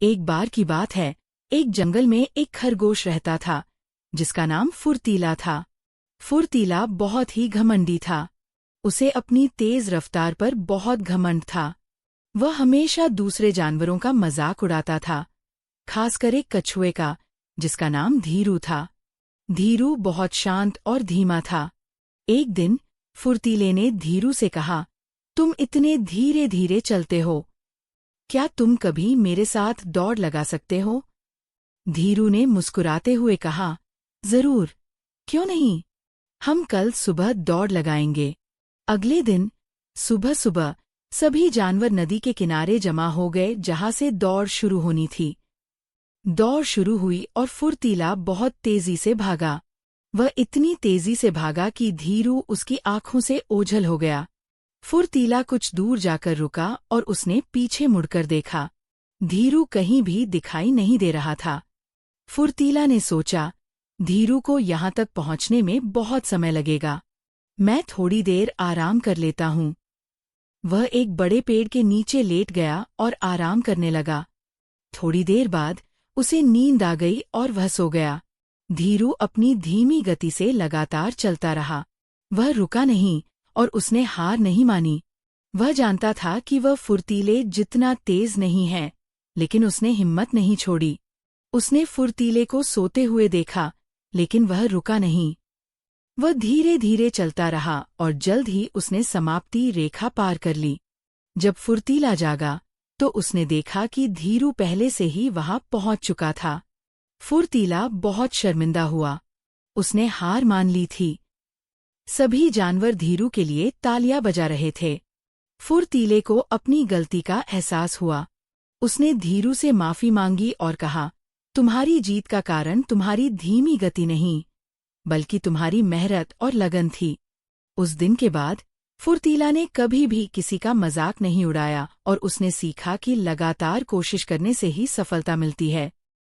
एक बार की बात है, एक जंगल में एक खरगोश रहता था, जिसका नाम फुर्तीला था। फुर्तीला बहुत ही घमंडी था। उसे अपनी तेज रफ्तार पर बहुत घमंड था। वह हमेशा दूसरे जानवरों का मजाक उड़ाता था, खासकर एक कछुए का, जिसका नाम धीरू था। धीरू बहुत शांत और धीमा था। एक दिन फुर्तीले ने धीरू से कहा, तुम इतने धीरे धीरे चलते हो, क्या तुम कभी मेरे साथ दौड़ लगा सकते हो? धीरू ने मुस्कुराते हुए कहा, जरूर, क्यों नहीं, हम कल सुबह दौड़ लगाएंगे। अगले दिन सुबह सुबह सभी जानवर नदी के किनारे जमा हो गए, जहां से दौड़ शुरू होनी थी। दौड़ शुरू हुई और फुर्तीला बहुत तेजी से भागा। वह इतनी तेजी से भागा कि धीरू उसकी आंखों से ओझल हो गया। फुर्तीला कुछ दूर जाकर रुका और उसने पीछे मुड़कर देखा। धीरू कहीं भी दिखाई नहीं दे रहा था। फुर्तीला ने सोचा, धीरू को यहाँ तक पहुँचने में बहुत समय लगेगा, मैं थोड़ी देर आराम कर लेता हूँ। वह एक बड़े पेड़ के नीचे लेट गया और आराम करने लगा। थोड़ी देर बाद उसे नींद आ गई और वह सो गया। धीरू अपनी धीमी गति से लगातार चलता रहा। वह रुका नहीं और उसने हार नहीं मानी। वह जानता था कि वह फुर्तीले जितना तेज नहीं है, लेकिन उसने हिम्मत नहीं छोड़ी। उसने फुर्तीले को सोते हुए देखा, लेकिन वह रुका नहीं। वह धीरे धीरे चलता रहा और जल्द ही उसने समाप्ति रेखा पार कर ली। जब फुर्तीला जागा तो उसने देखा कि धीरू पहले से ही वहां पहुंच चुका था। फुर्तीला बहुत शर्मिंदा हुआ। उसने हार मान ली थी। सभी जानवर धीरू के लिए तालियां बजा रहे थे। फुर्तीले को अपनी गलती का एहसास हुआ। उसने धीरू से माफी मांगी और कहा, तुम्हारी जीत का कारण तुम्हारी धीमी गति नहीं, बल्कि तुम्हारी मेहनत और लगन थी। उस दिन के बाद फुर्तीला ने कभी भी किसी का मजाक नहीं उड़ाया और उसने सीखा कि लगातार कोशिश करने से ही सफलता मिलती है।